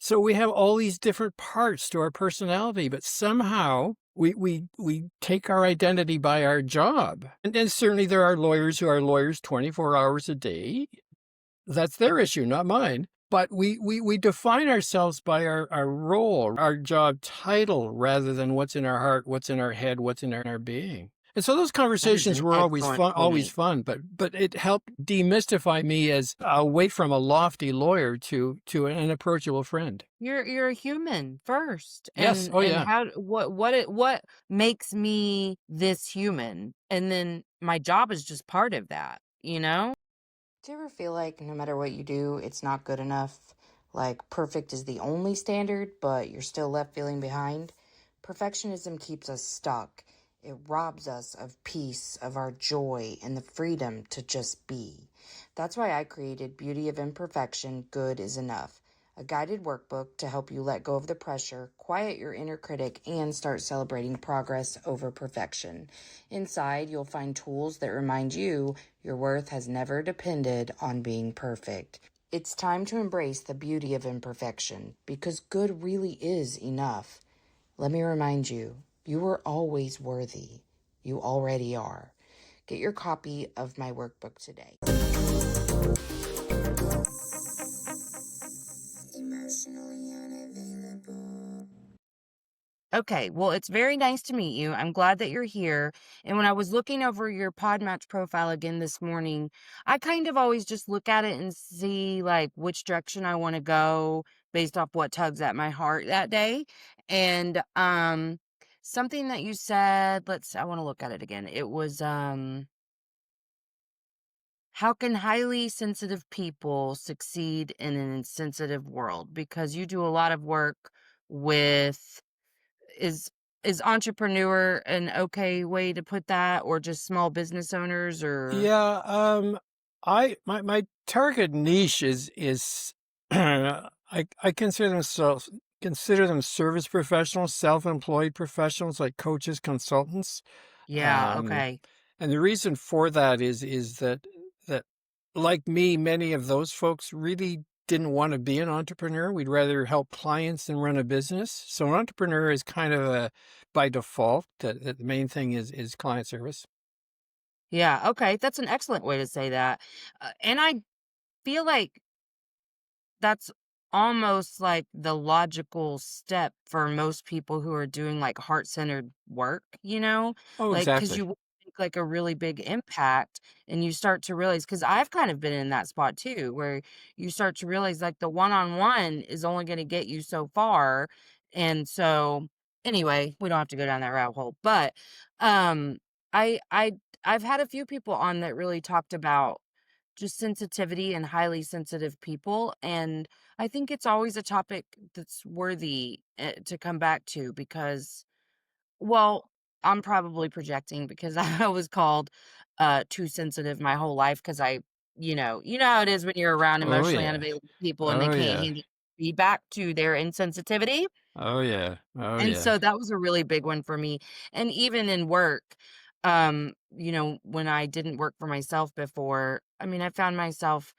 So we have all these different parts to our personality, but somehow we take our identity by our job. And then certainly there are lawyers who are lawyers 24 hours a day. That's their issue, not mine. But we define ourselves by our role, our job title, rather than what's in our heart, what's in our head, what's in our being. And so those That is conversations an were excellent always point. fun, but it helped demystify me as away from a lofty lawyer to an approachable friend. You're a human first, Yes. Oh, and yeah. how what makes me this human, and then my job is just part of that, you know? Do you ever feel like no matter what you do, it's not good enough? Like perfect is the only standard, but you're still left feeling behind? Perfectionism keeps us stuck. It robs us of peace, of our joy, and the freedom to just be. That's why I created Beauty of Imperfection, Good is Enough, a guided workbook to help you let go of the pressure, quiet your inner critic, and start celebrating progress over perfection. Inside, you'll find tools that remind you your worth has never depended on being perfect. It's time to embrace the beauty of imperfection because good really is enough. Let me remind you, you are always worthy. You already are. Get your copy of my workbook today. Emotionally unavailable. Okay, well, it's very nice to meet you. I'm glad that you're here. And when I was looking over your Podmatch profile again this morning, I kind of always just look at it and see like which direction I want to go based off what tugs at my heart that day. And something that you said, I want to look at it again. It was how can highly sensitive people succeed in an insensitive world? Because you do a lot of work with is is entrepreneur an okay way to put that, or just small business owners, or Yeah, my target niche is I consider them service professionals, self-employed professionals like coaches, consultants. yeah, Um, okay. and the reason for that is that like me, many of those folks really didn't want to be an entrepreneur. We'd rather help clients than run a business. So an entrepreneur is kind of a by default that the main thing is client service. Yeah, okay, that's an excellent way to say that. And I feel like that's almost like the logical step for most people who are doing like heart-centered work, you know? Oh, Like, because exactly. you make like a really big impact and you start to realize, because I've kind of been in that spot too, where you start to realize like the one-on-one is only going to get you so far. And so anyway, we don't have to go down that rabbit hole. But um I I I've had a few people on that really talked about just sensitivity and highly sensitive people. And I think it's always a topic that's worthy to come back to because, well, I'm probably projecting because I was called too sensitive my whole life because you know how it is when you're around Oh, emotionally yeah. unavailable people and they Oh, can't yeah. handle feedback to their insensitivity. Oh, yeah. Oh, And yeah. so that was a really big one for me. And even in work, when I didn't work for myself before, I mean, I found myself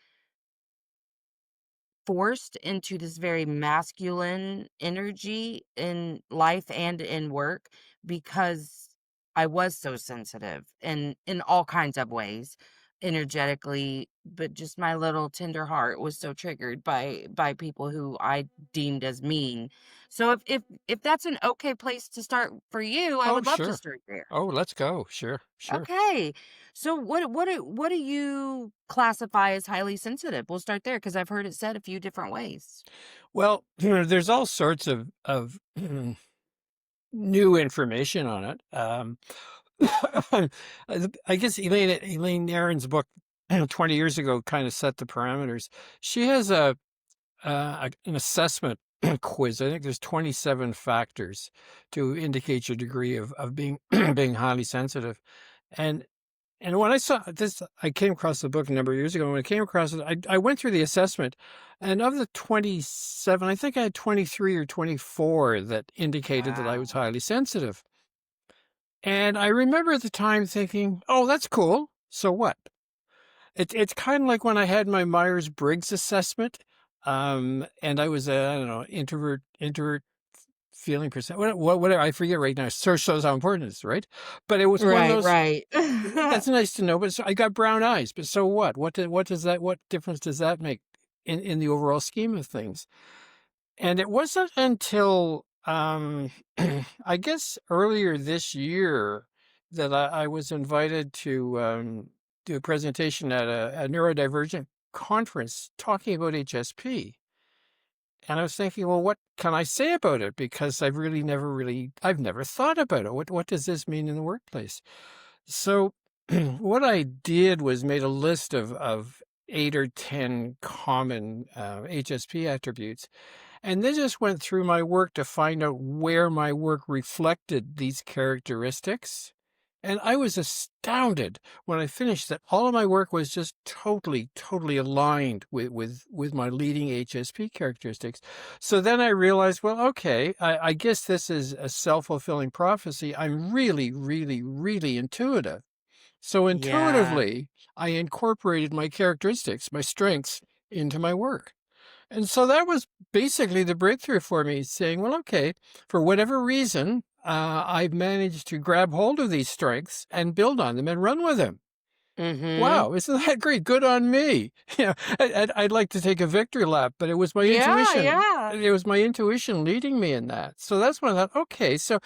forced into this very masculine energy in life and in work because I was so sensitive and in all kinds of ways, energetically, but just my little tender heart was so triggered by people who I deemed as mean. So if that's an okay place to start for you, I Oh, would love to sure. start there. Oh, let's go. Sure, sure. Okay. So what do you classify as highly sensitive? We'll start there because I've heard it said a few different ways. Well, there's all sorts of new information on it. I guess Elaine Aron's book 20 years ago kind of set the parameters. She has an assessment quiz. I think there's 27 factors to indicate your degree of being being highly sensitive. And And when I saw this, I came across the book a number of years ago. When I came across it, I went through the assessment, and of the 27, I think I had 23 or 24 that indicated that I was Wow. highly sensitive. And I remember at the time thinking, oh, that's cool. So what? It's kind of like when I had my Myers-Briggs assessment. And I was a, I don't know, introvert feeling percent, whatever, I forget right now. Search shows how important it is, right? But it was one of Right, those. right. That's nice to know. But so I got brown eyes. But so what? What difference does that make in the overall scheme of things? And it wasn't until I guess earlier this year that I was invited to do a presentation at a neurodivergent conference talking about HSP. And I was thinking, well, what can I say about it? Because I've never thought about it. What does this mean in the workplace? So what I did was made a list of 8 or 10 common HSP attributes, and then just went through my work to find out where my work reflected these characteristics. And I was astounded when I finished that all of my work was just totally aligned with my leading HSP characteristics. So then I realized, well, okay, I guess this is a self-fulfilling prophecy. I'm really intuitive. So Yeah. intuitively, I incorporated my characteristics, my strengths into my work. And so that was basically the breakthrough for me, saying, well, okay, for whatever reason, I've managed to grab hold of these strengths and build on them and run with them. Mhm. Wow, isn't that great? Good on me. Yeah, I'd like to take a victory lap, but it was my Yeah, intuition. yeah. It was my intuition leading me in that. So that's when I thought, okay, so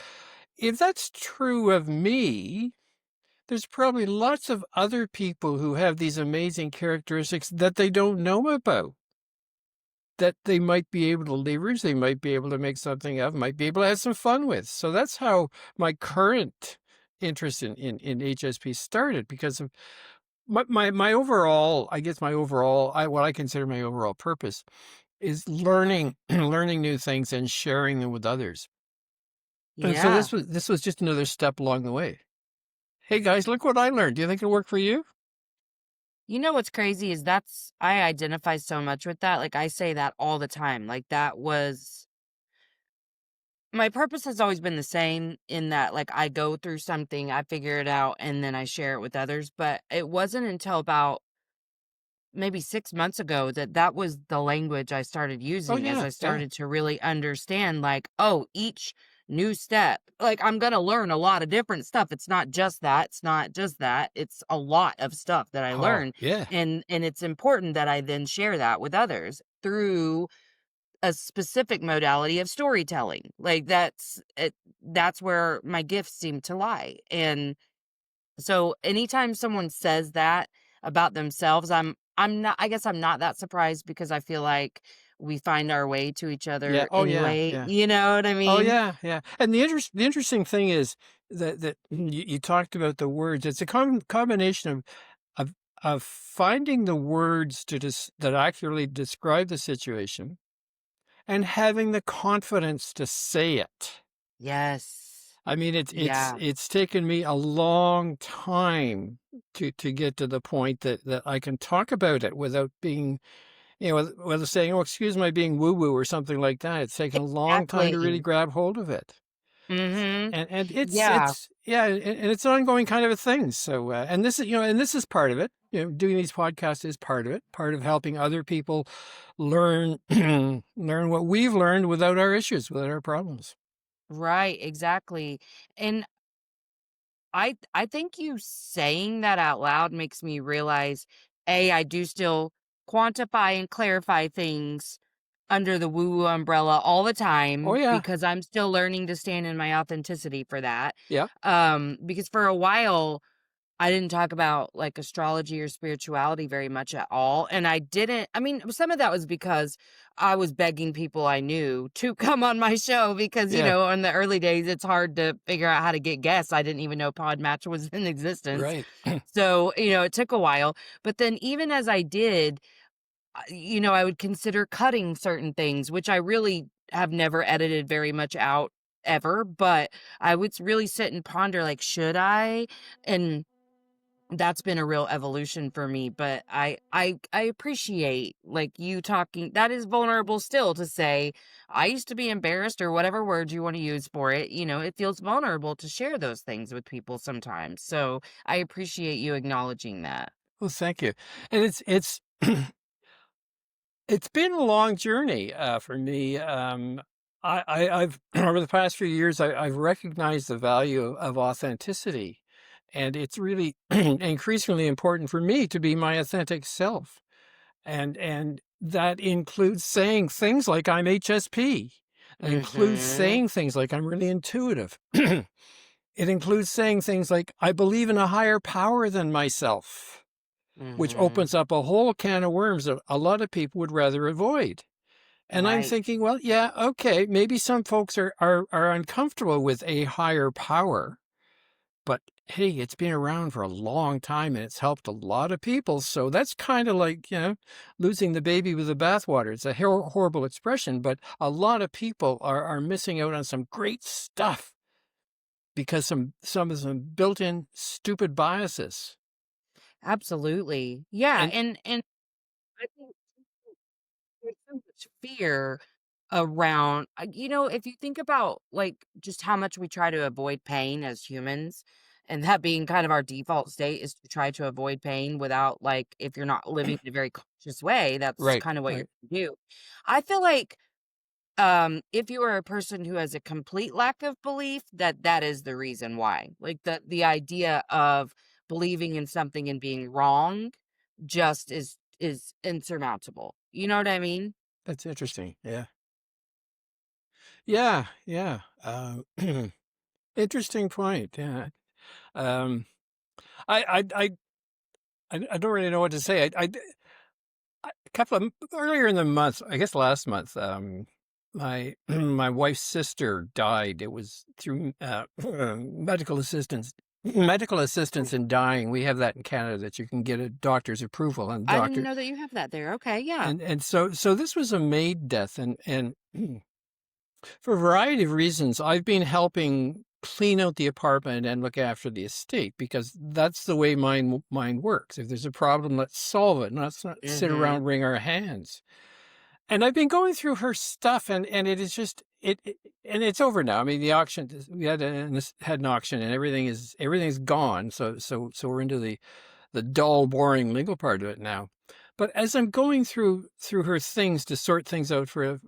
if that's true of me, there's probably lots of other people who have these amazing characteristics that they don't know about, that they might be able to leverage, they might be able to make something of, might be able to have some fun with. So that's how my current interest in HSP started, because of my overall, I guess what I consider my overall purpose is learning, learning new things and sharing them with others. And so Yeah. this was just another step along the way. Hey guys, look what I learned. Do you think it'll work for you? You know what's crazy is I identify so much with that. Like I say that all the time. Like that was my purpose has always been the same in that like I go through something, I figure it out and then I share it with others, but it wasn't until about maybe 6 months ago that that was the language I started Oh using as yeah, I yeah. started to really understand like, oh, each new step, like I'm going to learn a lot of different stuff. It's not just that, it's not just that. It's a lot of stuff that I Oh learn yeah. and it's important that I then share that with others through a specific modality of storytelling. Like that's where my gifts seem to lie. And so anytime someone says that about themselves, I'm not I guess I'm not that surprised because I feel like we find our way to each Yeah. other Oh yeah, anyway, yeah. you know what I Oh mean? yeah, yeah. And the interesting thing is that you talked about the words. It's a combination of of finding the words that accurately describe the situation and having the confidence to say it. Yes. I mean, Yeah. it's taken me a long time to get to the point that I can talk about it without being, without saying, "Oh, excuse my being woo woo" or something like that. It's taken a long time to really Exactly. grab hold of it. Mhm. And Yeah. it's yeah, and it's an ongoing kind of a thing. So and this is and this is part of it. Doing these podcasts is part of it. Part of helping other people learn learn what we've learned without our issues, without our problems. Right, exactly. And I think you saying that out loud makes me realize, A, I do still quantify and clarify things under the woo-woo umbrella all the Oh time yeah, because I'm still learning to stand in my authenticity for that. yeah, Because for a while I didn't talk about like astrology or spirituality very much at all. And I didn't, I mean, some of that was because I was begging people I knew to come on my show because, you yeah, know, in the early days, it's hard to figure out how to get guests. I didn't even know Podmatch was in existence. right. So, you know, it took a while. But then even as I did, you know, I would consider cutting certain things, which I really have never edited very much out ever. But I would really sit and ponder, like, should I? And that's been a real evolution for me, but I appreciate, like, you talking that is vulnerable still to say, "I used to be embarrassed," or whatever word you wanna use for it, you know, it feels vulnerable to share those things with people sometimes, so I appreciate you acknowledging that. Well, thank you. And it's It's been a long journey, for me. I've over the past few years, I've recognized the value of authenticity, and it's really increasingly important for me to be my authentic self, and that includes saying things like I'm HSP. It includes Mhm. saying things like I'm really intuitive. It includes saying things like I believe in a higher power than myself, which Mhm. opens up a whole can of worms that a lot of people would rather avoid. And I'm Right. thinking, well, yeah, okay, maybe some folks are uncomfortable with a higher power, but hey, it's been around for a long time and it's helped a lot of people. So that's kind of like, losing the baby with the bathwater. It's a horrible expression, but a lot of people are missing out on some great stuff because some of some built-in stupid biases. Absolutely. Yeah, And and I think there's so much fear around if you think about, like, just how much we try to avoid pain as humans, and that being kind of our default state is to try to avoid pain without, like, if you're not living in a very conscious way, that's right, kind of what you're right. gonna do. I feel like, if you are a person who has a complete lack of belief, that is the reason why. Like, the idea of believing in something and being wrong just is insurmountable. You know what I mean? That's interesting. Yeah. Yeah, yeah. Interesting point. Yeah. Um, I, I, I, I don't really know what to say. A couple of earlier in the month, I guess last month, my my wife's sister died. It was through medical assistance. Medical assistance in dying. We have that in Canada that you can get a doctor's approval and I didn't doctor. know that you have that there. Okay, yeah. And so this was a maid death, and for a variety of reasons, I've been helping clean out the apartment and look after the estate because that's the way mind works. If there's a problem, let's solve it. Let's not sit around Mhm. wring our hands. And I've been going through her stuff, and it is just and it's over now. I mean, the auction we had an auction, and everything's gone. So we're into the dull, boring legal part of it now. But as I'm going through her things to sort things out for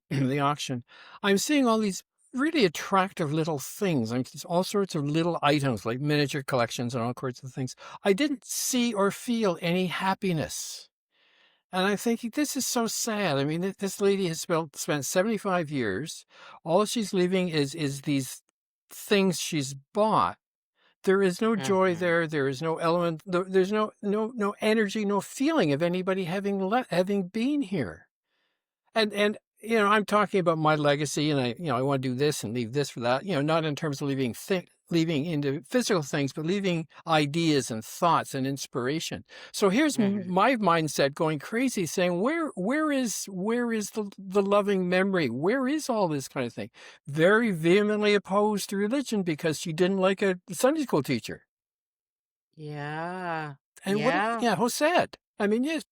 the auction, I'm seeing all these really attractive little things. I'm all sorts of little items like miniature collections and all sorts of things. I didn't see or feel any happiness. And I'm thinking, this is so sad. I mean, this lady has spent 75 years. All she's leaving is these things she's bought. There is no joy Mhm. there. There is no element. There's no energy, no feeling of anybody having been here. And I'm talking about my legacy, and I want to do this and leave this for that. Not in terms of leaving into physical things, but leaving ideas and thoughts and inspiration. So here's Mhm. my mindset going crazy, saying, where is the loving memory? Where is all this kind of thing? Very vehemently opposed to religion because she didn't like a Sunday school teacher. Yeah. And Yeah. how sad. I mean, yes.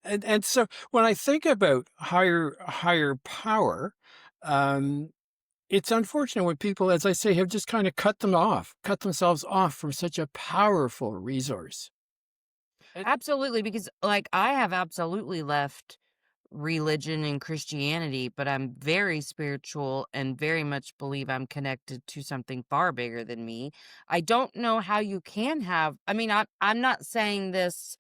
And so when I think about higher power, um, it's unfortunate when people, as I say, have just kind of cut themselves off from such a powerful resource. And, Absolutely, because, like, I have absolutely left religion and Christianity, but I'm very spiritual and very much believe I'm connected to something far bigger than me. I don't know how you can have I mean, I'm not saying this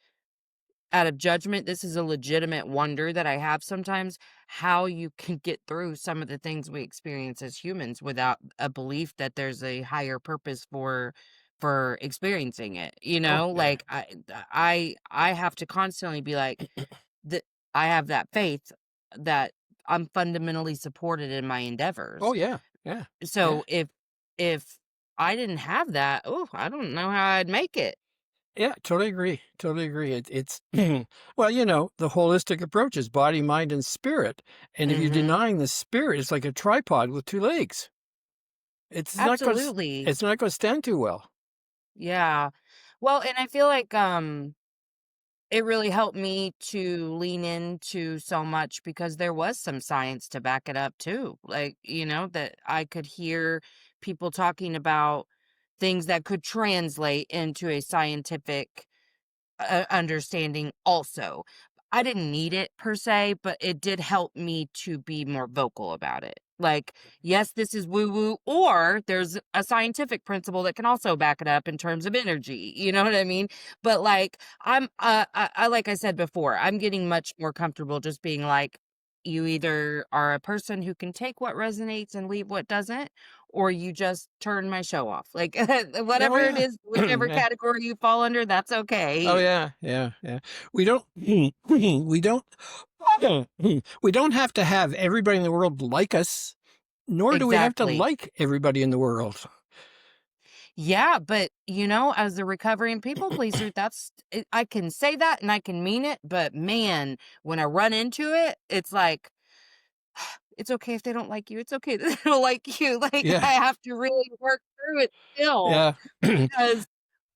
out of judgment. This is a legitimate wonder that I have sometimes, how you can get through some of the things we experience as humans without a belief that there's a higher purpose for experiencing it. oh yeah, Like, I have to constantly be like that. I have that faith that I'm fundamentally supported in my oh endeavors. yeah, yeah, yeah, So if I didn't have that, oh, I don't know how I'd make it. yeah. Totally agree. Totally agree. It's well, the holistic approach is body, mind, and spirit. And if you're Mhm. denying the spirit, it's like a tripod with two legs. It's not going to Absolutely. it's not going to stand too well. Yeah. Well, and I feel like, it really helped me to lean into so much because there was some science to back it up too. Like, that I could hear people talking about things that could translate into a scientific understanding also. I didn't need it per se, but it did help me to be more vocal about it. Like, yes, this is woo woo, or there's a scientific principle that can also back it up in terms of energy. You know what I mean? But like, like I said before, I'm getting much more comfortable just being like, you either are a person who can take what resonates and leave what doesn't, or you just turn my show off. Like, Oh whatever it yeah. is, whichever Yeah. category you fall under, that's Oh okay. yeah, yeah, yeah. We don't we don't we don't have to have everybody in the world like us, nor do we have to Exactly. like everybody in the world. Yeah, but, as a recovering people pleaser, I can say that and I can mean it, but man, when I run into it, it's like, it's okay if they don't like you. It's okay if they don't like you. Like, Yeah. I have to really work through it still Yeah. because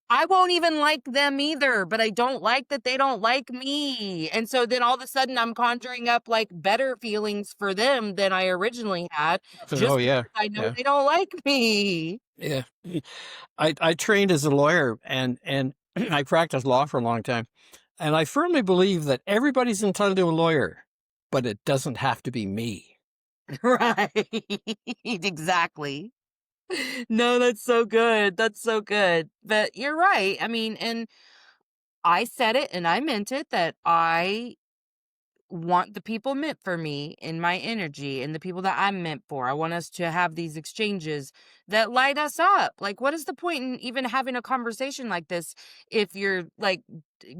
I won't even like them either, but I don't like that they don't like me. And so then all of a sudden I'm conjuring up like better feelings for them than I originally had Oh just yeah. because I know Yeah. they don't like me. Yeah. I trained as a lawyer and I practiced law for a long time. And I firmly believe that everybody's entitled to a lawyer, but it doesn't have to be me. Right. Exactly. No, that's so good. That's so good. But you're right. I mean, and I said it and I meant it that I want the people meant for me in my energy and the people that I'm meant for. I want us to have these exchanges that light us up. Like, what is the point in even having a conversation like this if you're like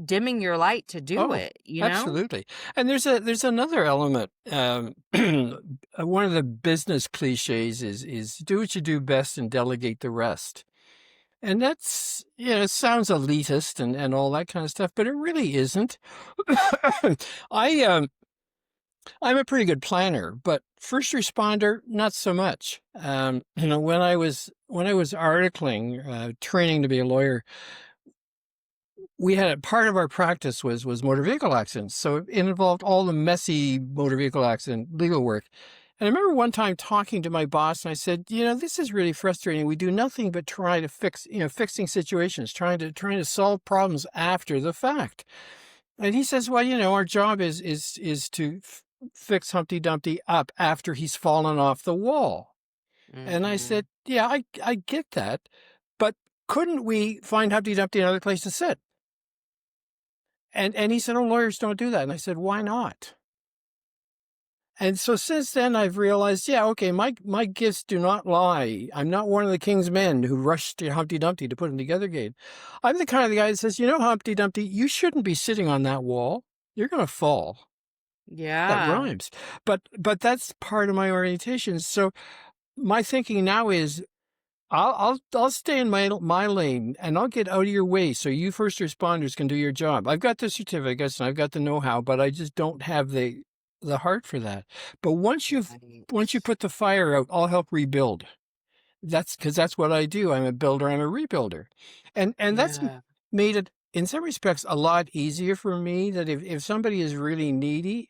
dimming your light to do Oh, it, you know? absolutely. And there's another element. One of the business cliches is do what you do best and delegate the rest. And that's, it sounds elitist and all that kind of stuff, but it really isn't. I I'm a pretty good planner, but first responder, not so much. When I was articling, training to be a lawyer, we had part of our practice was motor vehicle accidents. So it involved all the messy motor vehicle accident legal work. And I remember one time talking to my boss and I said, this is really frustrating. We do nothing but try to fixing situations, trying to solve problems after the fact. And he says, well, our job is to fix Humpty Dumpty up after he's fallen off the wall. And I Hmm. said, yeah, I get that, but couldn't we find Humpty Dumpty another place to sit? And he said, oh, lawyers don't do that. And I said, why not? And so since then, I've realized, yeah, okay, my gifts do not lie. I'm not one of the king's men who rushed to Humpty Dumpty to put him together again. I'm the kind of the guy that says, Humpty Dumpty, you shouldn't be sitting on that wall. You're going to fall. That Yeah. rhymes. But that's part of my orientation. So my thinking now is I'll stay in my lane and I'll get out of your way so you first responders can do your job. I've got the certificates and I've got the know-how, but I just don't have the heart for that. But once you Right. put the fire out, I'll help rebuild. That's because that's what I do. I'm a builder, I'm a rebuilder. And that's Yeah. made it in some respects a lot easier for me that if somebody is really needy,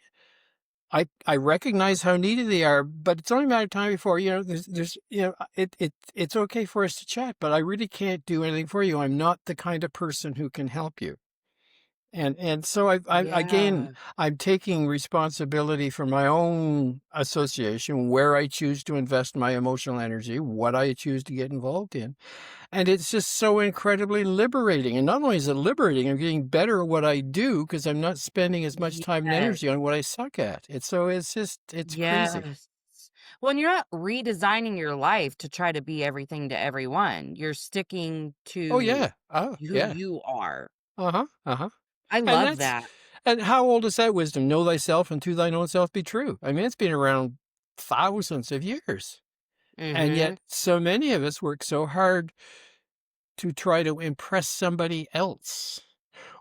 I recognize how needy they are, but it's only a matter of time before, there's it's okay for us to chat, but I really can't do anything for you. I'm not the kind of person who can help you. And so again, Yeah. I'm taking responsibility for my own association, where I choose to invest my emotional energy, what I choose to get involved in. And it's just so incredibly liberating. And not only is it liberating, I'm getting better at what I do because I'm not spending as much time and Yes. energy on what I suck at. It's crazy. Yes. Well, and you're not redesigning your life to try to be everything to everyone. You're sticking Oh to yeah. Oh who yeah. you are. Uh-huh. Uh-huh. I And love that's that. and how old is that wisdom? Know thyself and to thine own self be true. I mean, it's been around thousands of years. And Mhm. yet so many of us work so hard to try to impress somebody else.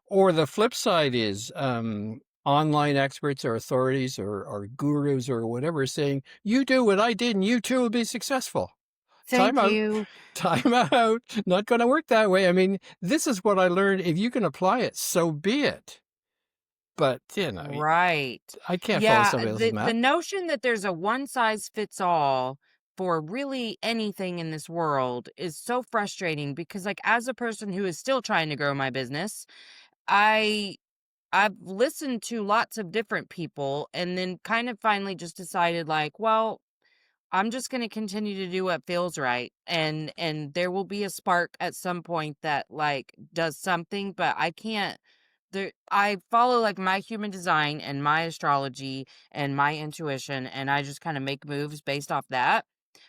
Or the flip side is online experts or authorities or gurus or whatever saying, you do what I did and you too will be successful. Time Thank out. you. Time out. Not going to work that way. I mean, this is what I learned. If you can apply it, so be it. But, Right. I can't follow Yeah, somebody else's the map. notion that there's a one size fits all for really anything in this world is so frustrating because like as a person who is still trying to grow my business, I I've listened to lots of different people and then kind of finally just decided like, well, I'm just going to continue to do what feels right, and there will be a spark at some point that like does something, but I can't there I follow like my human design and my astrology and my intuition, and I just kind of make moves based off that.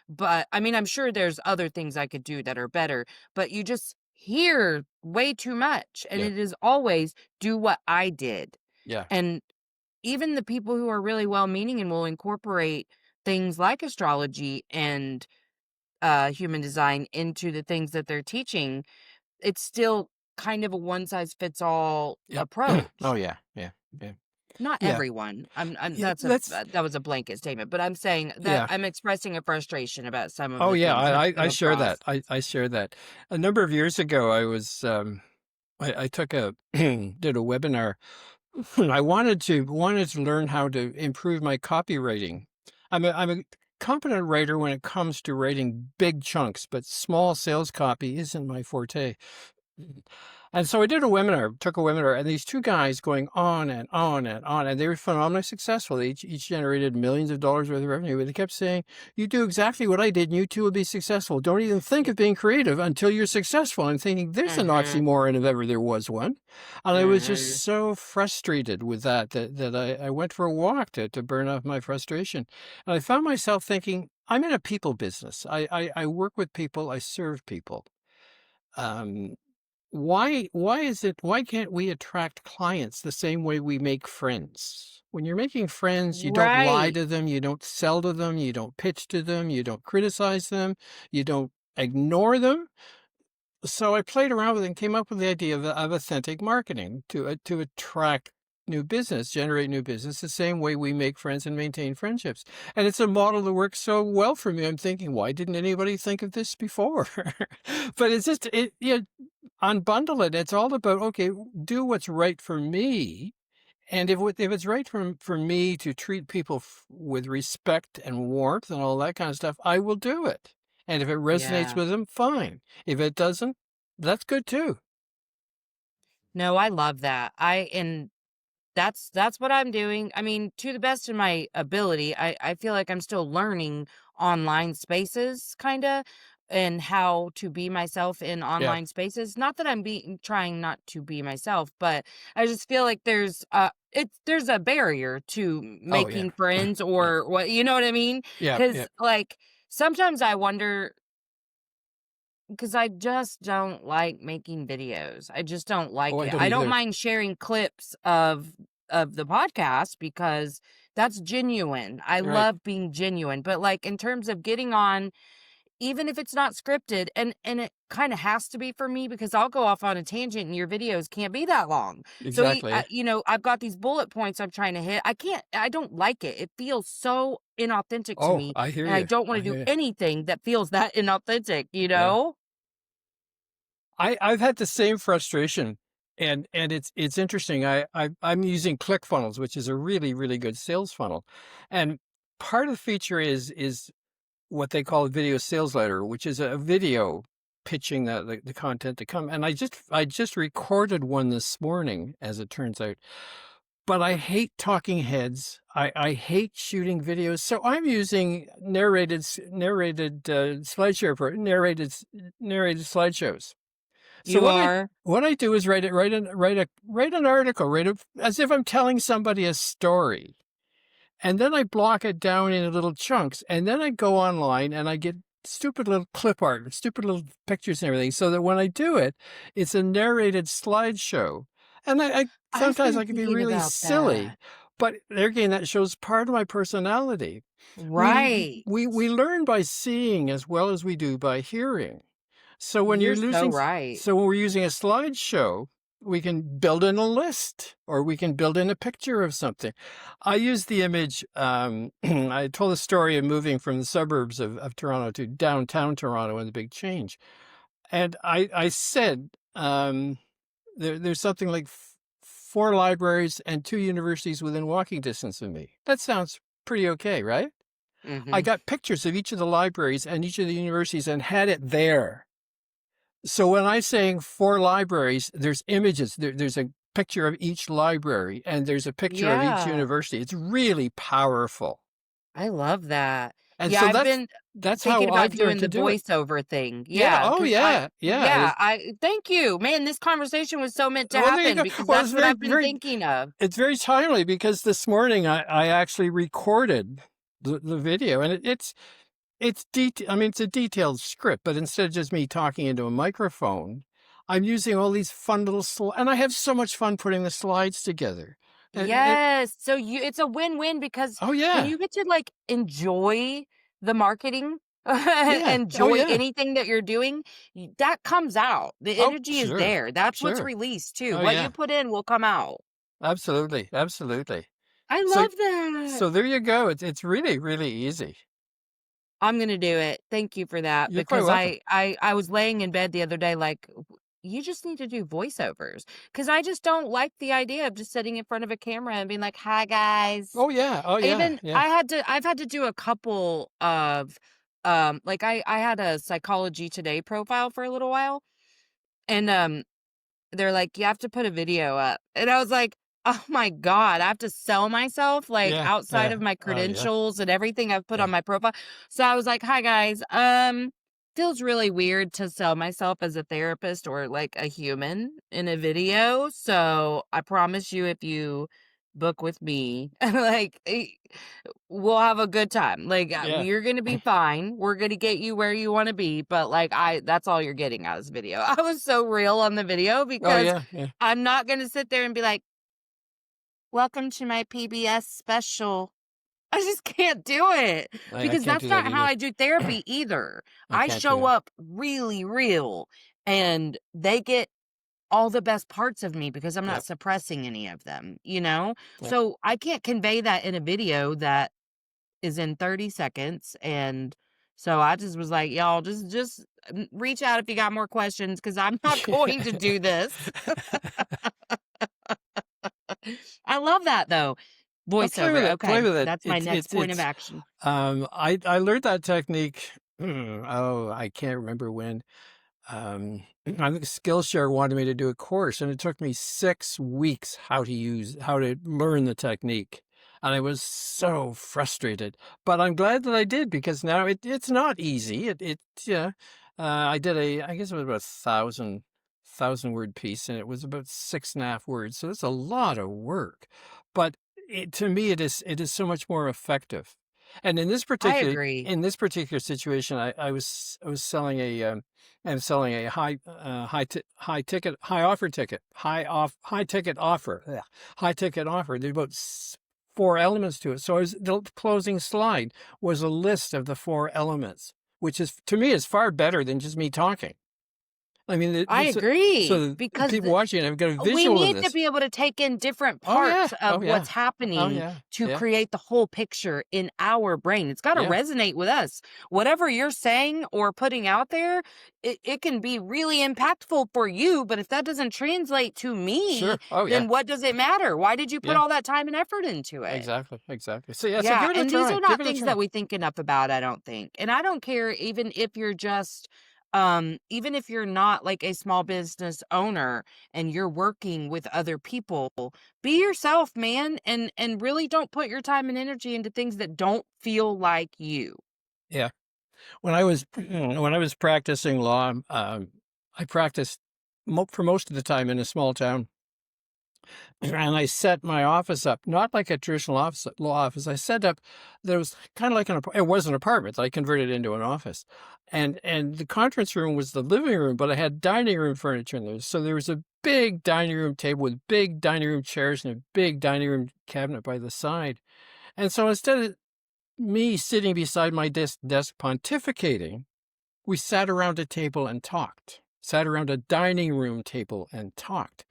But I mean, I'm sure there's other things I could do that are better, but you just hear way too much, and Yeah. it is always do what I did. Yeah. And even the people who are really well-meaning and will incorporate things like astrology and, human design into the things that they're teaching, it's still kind of a one-size-fits-all Yep. Oh approach. yeah. Yeah. Yeah. Not Yeah. everyone. I'm Yeah. that's a Let's. that was a blanket statement, but I'm saying that Yeah. I'm expressing a frustration about some of Oh the yeah. things I've I come share that. across. I share that. A number of years ago, I was I took a did a webinar. I wanted to learn how to improve my copywriting. I'm a competent writer when it comes to writing big chunks, but small sales copy isn't my forte. And so I did a webinar, took a webinar, and these two guys going on and on and on, and they were phenomenally successful. They each generated millions of dollars worth of revenue, but they kept saying, "You do exactly what I did, and you too will be successful. Don't even think of being creative until you're successful." I'm thinking, there's an Mhm, oxymoron if ever there was one. And I was just mhm. so frustrated with that I went for a walk to burn off my frustration. And I found myself thinking, I'm in a people business. I work with people, I serve people. Um, why can't we attract clients the same way we make friends? When you're making friends, you don't lie Right. to them, you don't sell to them, you don't pitch to them, you don't criticize them, you don't ignore them. So I played around with it and came up with the idea of authentic marketing to attract new business, generate new business, the same way we make friends and maintain friendships. And it's a model that works so well for me. I'm thinking, why didn't anybody think of this before? But it's just unbundle it. It's all about, okay, do what's right for me. And if it's right for me to treat people with respect and warmth and all that kind of stuff, I will do it. And if it resonates Yeah. with them, fine. If it doesn't, that's good too. No, I love that. And that's what I'm doing. I mean, to the best of my ability, I feel like I'm still learning online spaces kinda, and how to be myself in Yeah. online spaces. Not that I'm being trying not to be myself, but I just feel like there's a barrier to Oh yeah. making friends Yeah. or what, you know what I mean? Yeah. Because Yeah. like sometimes I wonder, because I just don't like making videos. I just don't Oh, like I it. don't I don't either. mind sharing clips of the podcast because that's genuine. I Right. love being genuine. But like in terms of getting on, even if it's not scripted, and it kind of has to be for me because I'll go off on a tangent and your videos can't be that long. So Exactly. I've got these bullet points I'm trying to hit. I don't like it. It feels so inauthentic to Oh, me, I hear and I you. don't want I to do hear you. anything that feels that inauthentic, you Yeah. know? I've had the same frustration, and it's interesting. I'm using ClickFunnels, which is a really really good sales funnel, and part of the feature is what they call a video sales letter, which is a video pitching the content to come. And I just recorded one this morning, as it turns out. But I hate talking heads. I hate shooting videos, so I'm using narrated slideshows. So You are. what I do is write an article, as if I'm telling somebody a story. And then I block it down into little chunks. And then I go online and I get stupid little clip art, stupid little pictures and everything. So that when I do it, it's a narrated slideshow. And I I've sometimes been I can be thinking really about silly, that. but there again, that shows part of my personality. Right. We learn by seeing as well as we do by hearing. So You're so right. so when we're using a slideshow, we can build in a list or we can build in a picture of something. I use the image. I told a story of moving from the suburbs of Toronto to downtown Toronto and the big change. And I said, there's something like four libraries and two universities within walking distance of me. That sounds pretty okay, right? I Mhm. got pictures of each of the libraries and each of the universities and had it there. So when I'm saying four libraries, there's images. There's a picture of each library, and there's a picture of each Yeah. university. It's really powerful. I love that. And Yeah, so I've been that's thinking how about I've doing learned the to do it. voiceover thing. Yeah. Yeah, Oh, because yeah. Yeah. I thank you. Man, this conversation was so meant to Well, there you happen go. because Well, that's what I've been thinking of. it's very timely because this morning I actually recorded the video, and I mean, it's a detailed script, but instead of just me talking into a microphone, I'm using all these fun little and I have so much fun putting the slides together. And Yes. So it's a win-win because oh when yeah, you get to like enjoy the marketing, yeah, oh enjoy yeah, anything that you're doing, that comes out. The oh energy is sure, there. That's what's sure, released too. oh What you yeah, put in will come out. absolutely, absolutely. I So love that. there you go. It's really really easy. I'm gonna do it. Thank you for that You're quite because welcome. I was laying in bed the other day like you just need to do voiceovers because I just don't like the idea of just sitting in front of a camera and being like, "Hi guys." Oh yeah, oh yeah, Even yeah, I've had to do a couple of like I had a Psychology Today profile for a little while and they're like, "You have to put a video up." And I was like, "Oh my God, I have to sell myself like yeah, outside yeah, of my oh yeah, credentials and everything I've put yeah, on my profile." So I was like, "Hi guys, feels really weird to sell myself as a therapist or like a human in a video. So I promise you if you book with me, like we'll have a good time. Like yeah. you're going to be fine. We're going to get you where you want to be, but like that's all you're getting out of this video." I was so real on the video Oh because yeah, yeah. I'm not going to sit there and be like, "Welcome to my PBS special." I just can't do it I because can't that's do that not how either. I do therapy either. I I can't do show that. up really real and they get all the best parts of me because I'm not Yep, suppressing any of them, you know? yep. So I can't convey that in a video that is in 30 seconds. And so I just was like, y'all just reach out if you got more questions because I'm not going to do this. I love that though. Play with Voiceover. it. Play Okay. with it. That's my next point of It's. action. I learned that technique. Oh, I can't remember when. I think Skillshare wanted me to do a course, and it took me 6 weeks how to learn the technique, and I was so frustrated. But I'm glad that I did because now it's not easy. Yeah. I did I guess it was about 1,000 word piece, and it was about 6.5 words, so it's a lot of work. But to me, it is so much more effective. And I agree. in this particular situation, I was selling I'm selling a high ticket high ticket offer. Yeah, high ticket offer. There's about 4 elements to it. So the closing slide was a list of the 4 elements, which is to me is far better than just me talking. I mean, I agree so because people watching have got a we visual of need to this. be able to take in different Oh yeah, parts of oh yeah, what's oh happening yeah, to yeah, create the whole picture in our brain. It's got to yeah. resonate with us. Whatever you're saying or putting out there, it can be really impactful for you. But if that doesn't translate to me, Sure. Oh yeah, then what does it matter? Why did you put yeah. all that time and effort into it? Exactly, exactly. So yeah, so Yeah, give it a and these try. are Give not it a things try. that we think enough about, I don't think. And I don't care even if you're not like a small business owner and you're working with other people, be yourself, man, and really don't put your time and energy into things that don't feel like you. Yeah. When I was when I was practicing law, I practiced for most of the time in a small town, and I set my office up not like a traditional law office. I set up there was kind of like it was an apartment. I converted it into an office, and the conference room was the living room, but I had dining room furniture in there. So there was a big dining room table with big dining room chairs and a big dining room cabinet by the side. And so instead of me sitting beside my desk pontificating, we sat around a table and talked, sat around a dining room table and talked.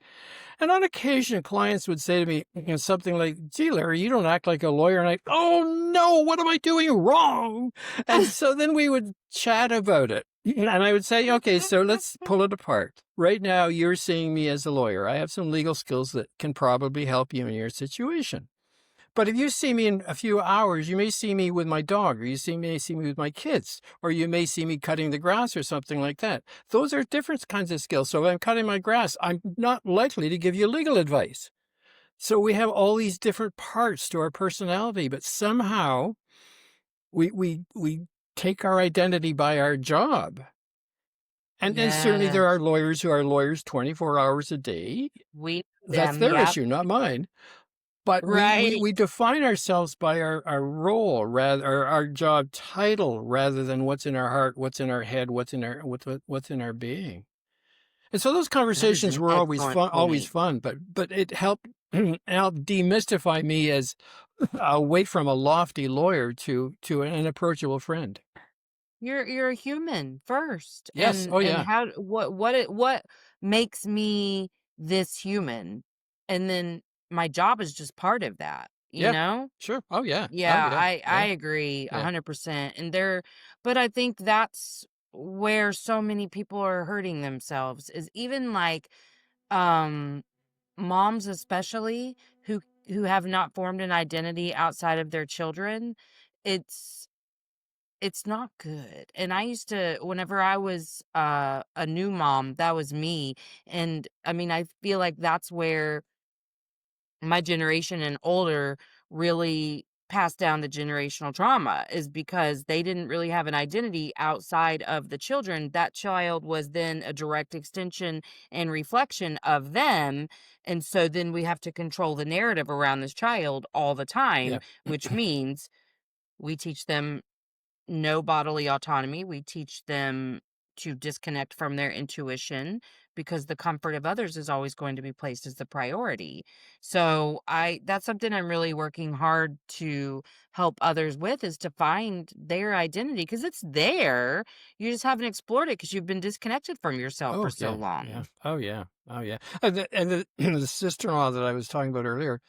And on occasion, clients would say to me something like, "Gee, Larry, you don't act like a lawyer." And "Oh no, what am I doing wrong?" And so then we would chat about it. And I would say, "Okay, so let's pull it apart. Right now, you're seeing me as a lawyer. I have some legal skills that can probably help you in your situation. But if you see me in a few hours, you may see me with my dog, or may see me with my kids, or you may see me cutting the grass or something like that. Those are different kinds of skills. So if I'm cutting my grass, I'm not likely to give you legal advice. So we have all these different parts to our personality, but somehow we take our identity by our job. And certainly there are Yes. lawyers who are lawyers 24 hours a day. We That's them, their yep. issue, not mine. But Right. we define ourselves by our role, rather, or our job title, rather than what's in our heart, what's in our head, what's in our being. And so those That is conversations an were excellent always point. fun, but it helped helped demystify me as away from a lofty lawyer to an approachable friend. You're a human first, Yes. Oh and yeah. how what makes me this human? And then my job is just part of that, you Yeah. know? Sure. Oh yeah. Oh Yeah, yeah. I Yeah. agree Yeah. 100%. And but I think that's where so many people are hurting themselves is even like um moms especially who have not formed an identity outside of their children. It's it's not good. And I used to whenever I was, a new mom, that was me, and, I mean, I feel like that's where my generation and older really passed down the generational trauma is because they didn't really have an identity outside of the children. That child was then a direct extension and reflection of them, and so then we have to control the narrative around this child all the time, Yeah. which means we teach them no bodily autonomy. We teach them to disconnect from their intuition because the comfort of others is always going to be placed as the priority. So I that's something I'm really working hard to help others with is to find their identity because it's there. You just haven't explored it because you've been disconnected from yourself for Oh so yeah. Yeah. long. Oh yeah. Oh yeah. And the sister-in-law that I was talking about earlier,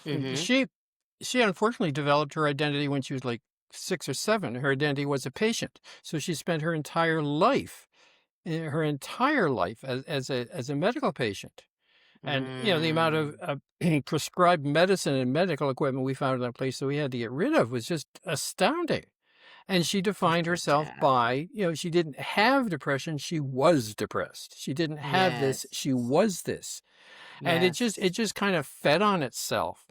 Mhm. she she unfortunately developed her identity when she was like 6 or 7. Her identity was a patient, so she spent her entire life as a medical patient. And the amount of Mm, prescribed medicine and medical equipment we found in that place that we had to get rid of was just astounding. And she that's defined so herself sad. by, she didn't have depression, she was depressed. She didn't have this, Yes. she was this. And it Yes. just kind of fed on itself.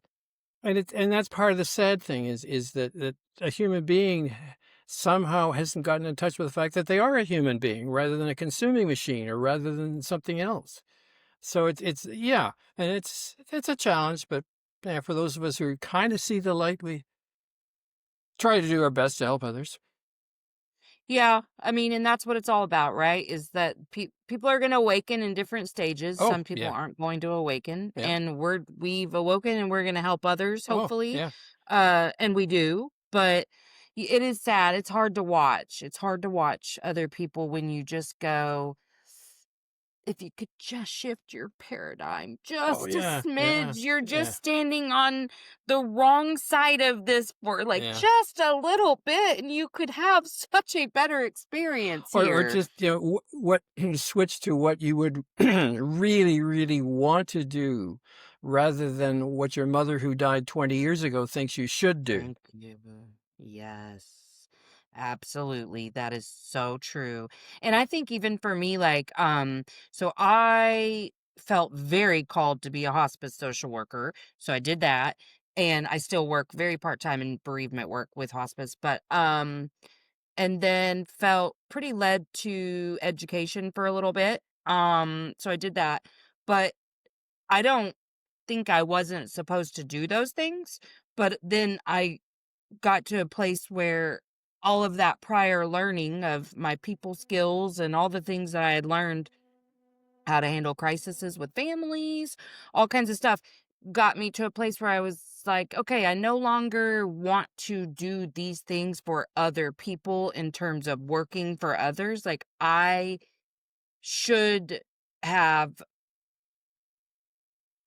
And that's part of the sad thing is that a human being somehow hasn't gotten in touch with the fact that they are a human being rather than a consuming machine or rather than something else. So it's yeah, and it's a challenge, but yeah, for those of us who kind of see the light, we try to do our best to help others. Yeah, I mean, and that's what it's all about, right? Is that people are going to awaken in different stages. Oh Some people yeah, aren't going to awaken, yeah. and we've awoken, and we're going to help others, Oh hopefully, yeah. and we do. But it is sad. It's hard to watch. It's hard to watch other people when you just go, if you could just shift your paradigm Oh just a yeah, yeah, smidge, you're just yeah, standing on the wrong side of this for like yeah. just a little bit, and you could have such a better experience Or here. just what switch to what you would really want to do, rather than what your mother who died 20 years ago thinks you should do. Thank you. Yes. Absolutely. That is so true. And I think even for me, like, so I felt very called to be a hospice social worker. So I did that. And I still work very part-time in bereavement work with hospice, but and then felt pretty led to education for a little bit. So I did that. But I don't think I wasn't supposed to do those things. But then I got to a place where all of that prior learning of my people skills and all the things that I had learned how to handle crises with families, all kinds of stuff, got me to a place where I was like, okay, I no longer want to do these things for other people in terms of working for others. Like, I should have,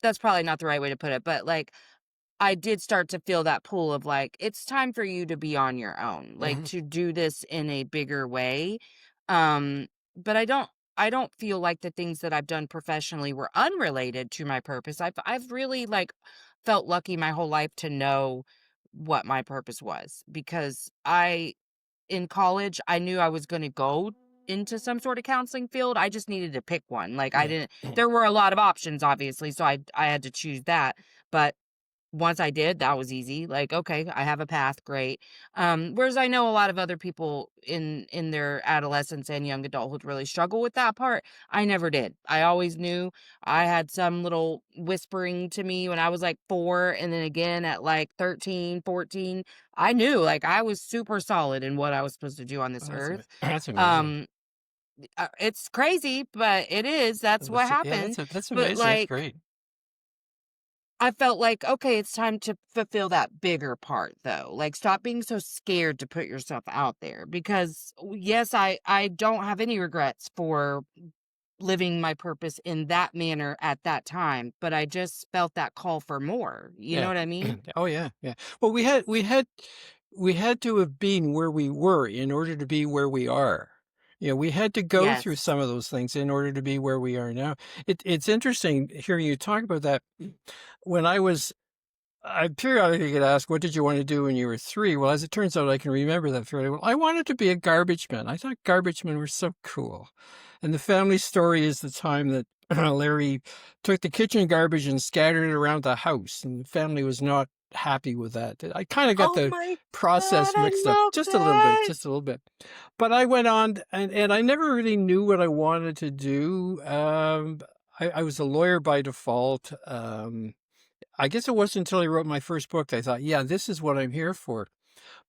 that's probably not the right way to put it, but like, I did start to feel that pull of like, it's time for you to be on your own, like Mhm. to do this in a bigger way. Um, but I don't feel like the things that I've done professionally were unrelated to my purpose. I've really like felt lucky my whole life to know what my purpose was, because in college, I knew I was gonna go into some sort of counseling field. I just needed to pick one. Like, I Yeah. didn't there were a lot of options, obviously, so I had to choose that, but once I did, that was easy. Like, okay, I have a path, great. Whereas I know a lot of other people in their adolescence and young adulthood really struggle with that part. I never did. I always knew. I had some little whispering to me when I was like 4, and then again at like 13, 14. I knew, like, I was super solid in what I was supposed to do on this Oh, earth. that's amazing. Um, it's crazy, but it is. That's what Yeah, happened. that's But amazing. That's like, great. I felt like, okay, it's time to fulfill that bigger part though. Like, stop being so scared to put yourself out there, because yes, I don't have any regrets for living my purpose in that manner at that time, but I just felt that call for more. You know Yeah. what I mean? Oh yeah, yeah. Well, we had to have been where we were in order to be where we are. You know, we had to go through Yes. some of those things in order to be where we are now. It's interesting hearing you talk about that. When I periodically get asked, "What did you want to do when you were 3?" Well, as it turns out, I can remember that fairly well. I wanted to be a garbage man. I thought garbage men were so cool. And the family story is the time that Larry took the kitchen garbage and scattered it around the house, and the family was not happy with that. I kind of got Oh the my God, process I mixed up love just a little bit, that. just a little bit. But I went on, and I never really knew what I wanted to do. I was a lawyer by default. I guess it wasn't until I wrote my first book that I thought, yeah, this is what I'm here for.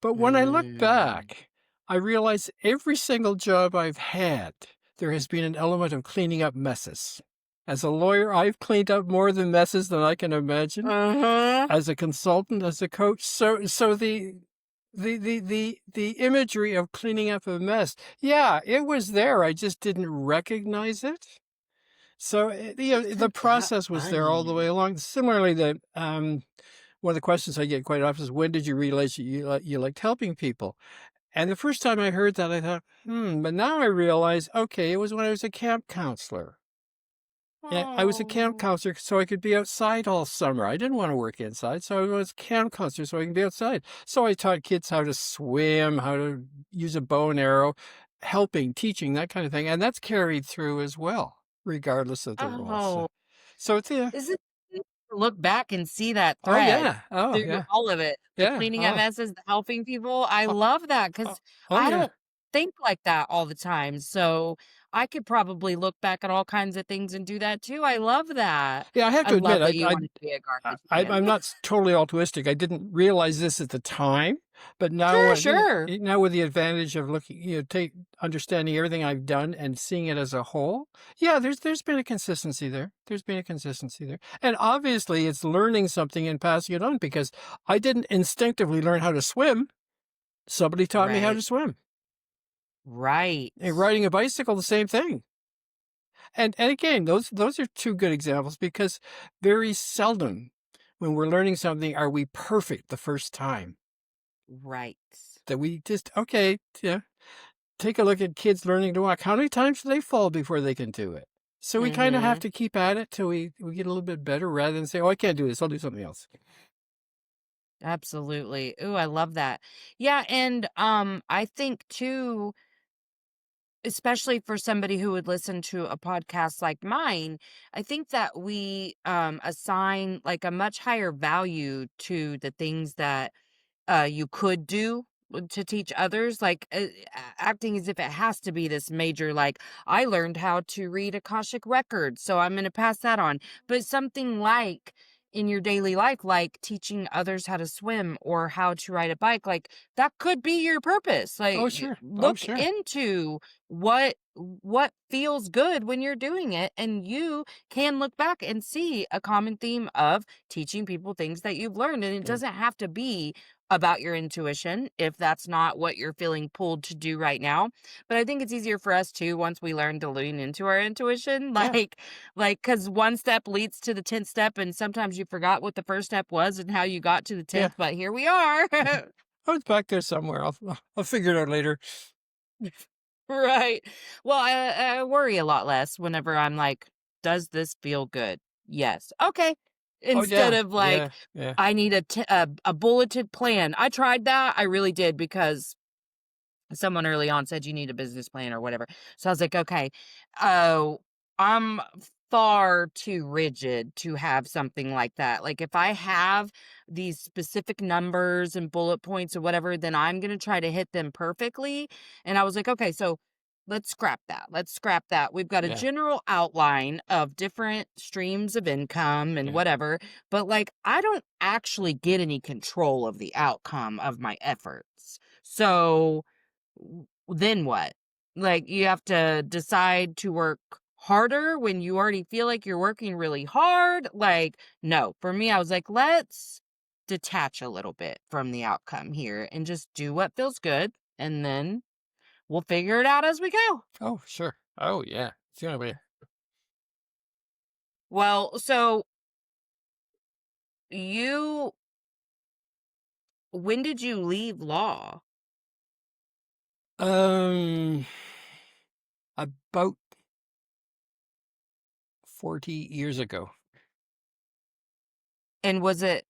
But when I look Mm. back, I realize every single job I've had, there has been an element of cleaning up messes. As a lawyer, I've cleaned up more than messes than I can imagine. Uh-huh. As a consultant, as a coach, so the imagery of cleaning up a mess, yeah, it was there. I just didn't recognize it. So the Isn't that process was there all the way funny? along. Similarly, one of the questions I get quite often is, when did you realize that you liked helping people? And the first time I heard that, I thought, but now I realize, okay, it was when I was a camp counselor. Yeah, I was a camp Oh. counselor so I could be outside all summer. I didn't want to work inside, so I was a camp counselor so I can be outside. So I taught kids how to swim, how to use a bow and arrow, helping, teaching, that kind of thing. And that's carried through as well, regardless of the role. Oh. So it's, yeah. Is it neat to look back and see that Oh, thread yeah. Oh, through yeah. all of it? The Yeah. cleaning up messes, the helping people. I Oh, love that oh, because oh, I yeah. don't think like that all the time. So I could probably look back at all kinds of things and do that too. I love that. Yeah, I have I to admit, love that you wanted to be a garbage I'm man. not totally altruistic. I didn't realize this at the time, but now, Sure, sure. now with the advantage of looking, understanding everything I've done and seeing it as a whole, yeah, there's been a consistency there. There's been a consistency there, and obviously, it's learning something and passing it on, because I didn't instinctively learn how to swim. Somebody taught me how Right. to swim. Right. And riding a bicycle, the same thing. And again, those are two good examples, because very seldom when we're learning something are we perfect the first time. Right. That we just, okay, yeah, take a look at kids learning to walk. How many times do they fall before they can do it? So we kind of have Mm-hmm. to keep at it till we get a little bit better, rather than say, oh, I can't do this, I'll do something else. Absolutely. Ooh, I love that. Yeah, and I think too, especially for somebody who would listen to a podcast like mine, I think that we assign like a much higher value to the things that you could do to teach others, like acting as if it has to be this major, like, I learned how to read Akashic records, so I'm going to pass that on. But something like in your daily life, like teaching others how to swim or how to ride a bike, like that could be your purpose. Like, Oh, sure. Oh, look sure. into what feels good when you're doing it, and you can look back and see a common theme of teaching people things that you've learned, and it Yeah. doesn't have to be about your intuition if that's not what you're feeling pulled to do right now. But I think it's easier for us too once we learn to lean into our intuition. Yeah. Like, because one step leads to the 10th step, and sometimes you forgot what the first step was and how you got to the Yeah. 10th, but here we are. Oh, it's back there somewhere. I'll figure it out later. Right. Well, I worry a lot less whenever I'm like, does this feel good? Yes. Okay. Oh, instead yeah, of like, yeah, yeah, I need a bulleted plan. I tried that. I really did because someone early on said you need a business plan or whatever. So I was like, okay, oh, I'm far too rigid to have something like that. Like if I have these specific numbers and bullet points or whatever, then I'm going to try to hit them perfectly. And I was like, okay, so let's scrap that. Let's scrap that. We've got a yeah, general outline of different streams of income and yeah. whatever, but like I don't actually get any control of the outcome of my efforts. So then what? Like, you have to decide to work harder when you already feel like you're working really hard? Like, no. For me, I was like, let's detach a little bit from the outcome here and just do what feels good, and then we'll figure it out as we go. Oh, sure. Oh, yeah. It's gonna be. Well, so you when did you leave law? Um, about 40 years ago. And was it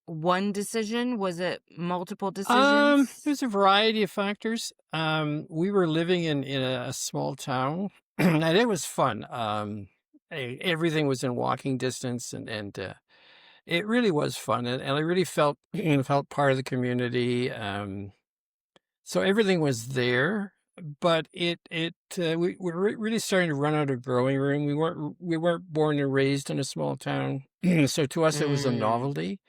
one decision? Was it multiple decisions? There's a variety of factors. We were living in a small town, and it was fun. Everything was in walking distance, and it really was fun, and I really felt felt part of the community. So everything was there, but we were really starting to run out of growing room. We weren't born and raised in a small town, so to us it was a Mm, novelty.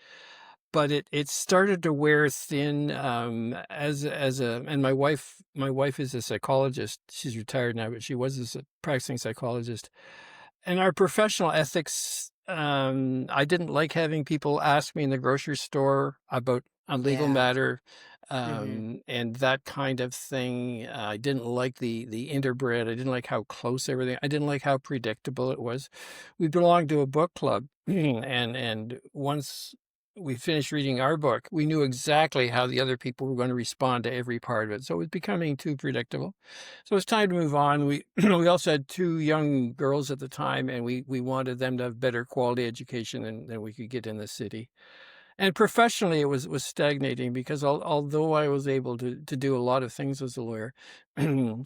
But it started to wear thin, as a and my wife is a psychologist. She's retired now, but she was a practicing psychologist. And our professional ethics, I didn't like having people ask me in the grocery store about a legal yeah. matter, Mhm. and that kind of thing. I didn't like the interbred. I didn't like how close everything. I didn't like how predictable it was. We belonged to a book club, and once we finished reading our book, we knew exactly how the other people were going to respond to every part of it. So it was becoming too predictable. So it's time to move on. We we also had two young girls at the time, and we wanted them to have better quality education than we could get in the city. And professionally, it was stagnating because although I was able to do a lot of things as a lawyer,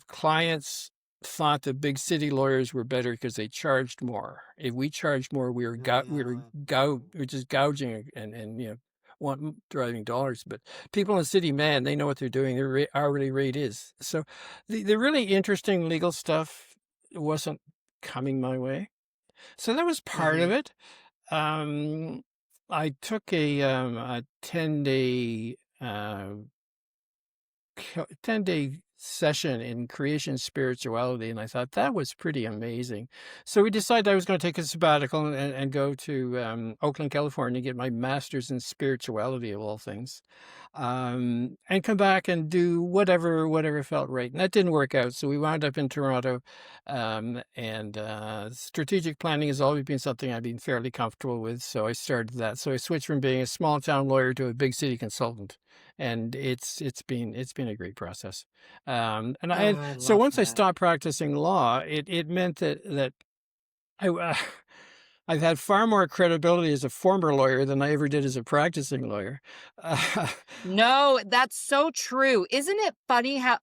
clients thought the big city lawyers were better because they charged more. If we charged more, we were just gouging and driving dollars. But people in the city, man, they know what they're doing. Their hourly rate is so. The really interesting legal stuff wasn't coming my way, so that was part of Mhm. it. um, I took a 10-day 10-day session in creation spirituality, and I thought that was pretty amazing. So we decided I was going to take a sabbatical and go to Oakland, California, get my master's in spirituality of all things, and come back and do whatever felt right. And that didn't work out, so we wound up in Toronto. And strategic planning has always been something I've been fairly comfortable with, so I started that. So I switched from being a small town lawyer to a big city consultant, and it's been a great process. And Oh, I I so love once I that. stopped practicing law, it meant that I I've had far more credibility as a former lawyer than I ever did as a practicing lawyer. Uh, No, that's so true. Isn't it funny how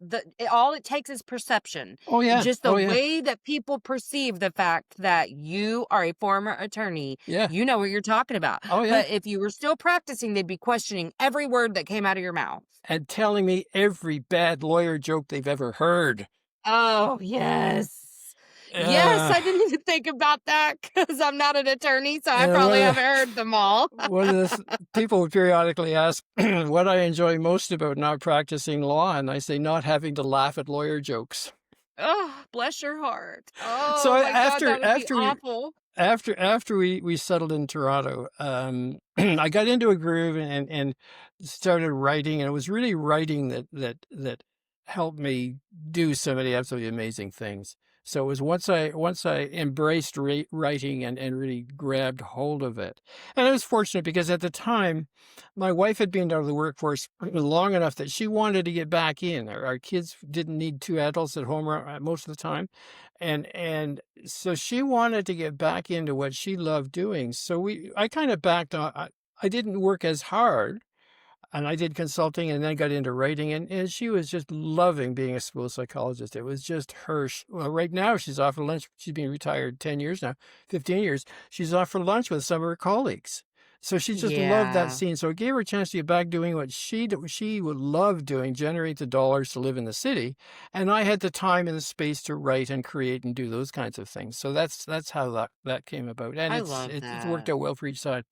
all it takes is perception. oh yeah, Just the oh yeah, way that people perceive the fact that you are a former attorney, yeah, you know what you're talking about. oh yeah, But if you were still practicing, they'd be questioning every word that came out of your mouth. and telling me every bad lawyer joke they've ever heard. Oh, yes. Yes, Uh, I didn't even think about that because I'm not an attorney, so I and probably haven't heard them all. one of people would periodically ask what I enjoy most about not practicing law, and I say not having to laugh at lawyer jokes. Oh, bless your heart. So Oh my God, that would be awful. after we settled in Toronto, I got into a groove and started writing, and it was really writing that helped me do so many absolutely amazing things. So it was once I embraced writing and really grabbed hold of it. And I was fortunate because at the time, my wife had been out of the workforce long enough that she wanted to get back in. Our kids didn't need two adults at home most of the time, and so she wanted to get back into what she loved doing. So I kind of backed on. I didn't work as hard, and I did consulting and then got into writing. And she was just loving being a school psychologist. It was just her. Well, right now she's off for lunch. She's been retired 10 years now, 15 years. She's off for lunch with some of her colleagues. So she just loved that Yeah. scene. So it gave her a chance to get back doing what she would love doing, generate the dollars to live in the city. And I had the time and the space to write and create and do those kinds of things. So that's how that came about. And I love it's worked that. out well for each side.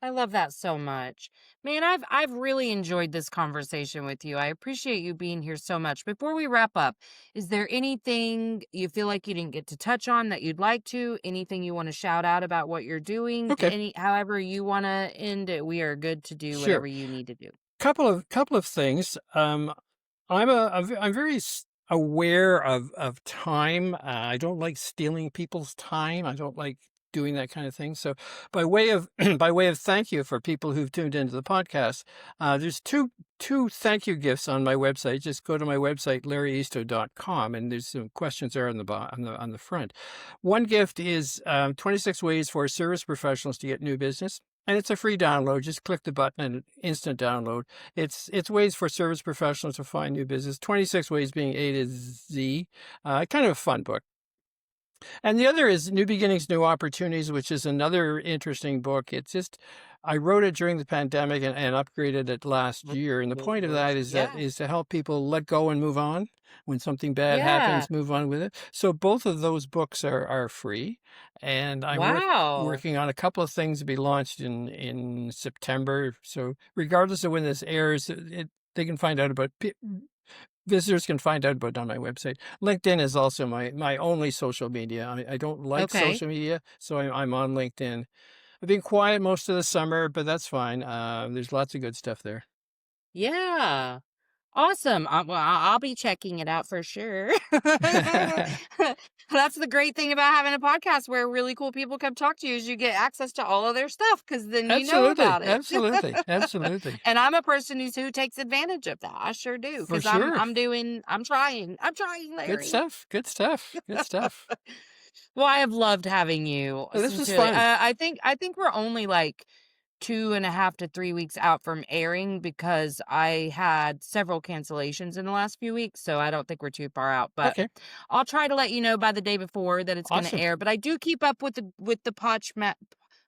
I love that so much. Man, I've really enjoyed this conversation with you. I appreciate you being here so much. Before we wrap up, is there anything you feel like you didn't get to touch on that you'd like to? Anything you want to shout out about what you're doing? Okay, However you want to end it, we are good to do sure. whatever you need to do. Couple of things. I'm very aware of time. I don't like stealing people's time. I don't like doing that kind of thing. So, by way of by way of thank you for people who've tuned into the podcast, there's two thank you gifts on my website. Just go to my website larryeasto.com, and there's some questions there on the front. One gift is 26 ways for service professionals to get new business. And it's a free download. Just click the button and instant download. It's ways for service professionals to find new business. 26 ways being A to Z. Kind of a fun book. And the other is New Beginnings, New Opportunities, which is another interesting book. It's just, I wrote it during the pandemic and upgraded it last year. And the point of that Yeah. is to help people let go and move on. When something bad Yeah. happens, move on with it. So both of those books are free. And I'm Wow. working on a couple of things to be launched in September. So regardless of when this airs, they can find out about visitors can find out about it on my website. LinkedIn is also my only social media. I don't like Okay. social media, so I'm on LinkedIn. I've been quiet most of the summer, but that's fine. There's lots of good stuff there. Yeah. Awesome. Well, I'll be checking it out for sure. That's the great thing about having a podcast where really cool people come talk to you is you get access to all of their stuff because then you know Absolutely, about it. absolutely, absolutely, And I'm a person who takes advantage of that. I sure do for because sure. I'm trying, Good Larry. stuff. Good stuff. Good stuff. Well, I have loved having you. This was Sincerely, fun. I think we're only like 2.5 to 3 weeks out from airing because I had several cancellations in the last few weeks, so I don't think we're too far out. But Okay, I'll try to let you know by the day before that it's going to awesome. air. But I do keep up with the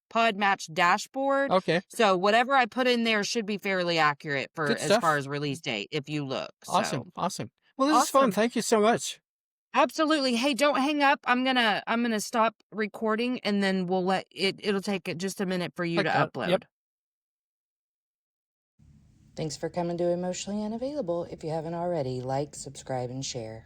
pod match dashboard, Okay, so whatever I put in there should be fairly accurate for good as far stuff. as release date if you look. Awesome, So awesome. Well, this is fun. awesome. Thank you so much. Absolutely. Hey, don't hang up. I'm gonna stop recording and then we'll let it'll take just a minute for you to Okay. Yep. upload. Thanks for coming to Emotionally Unavailable. If you haven't already, like, subscribe, and share.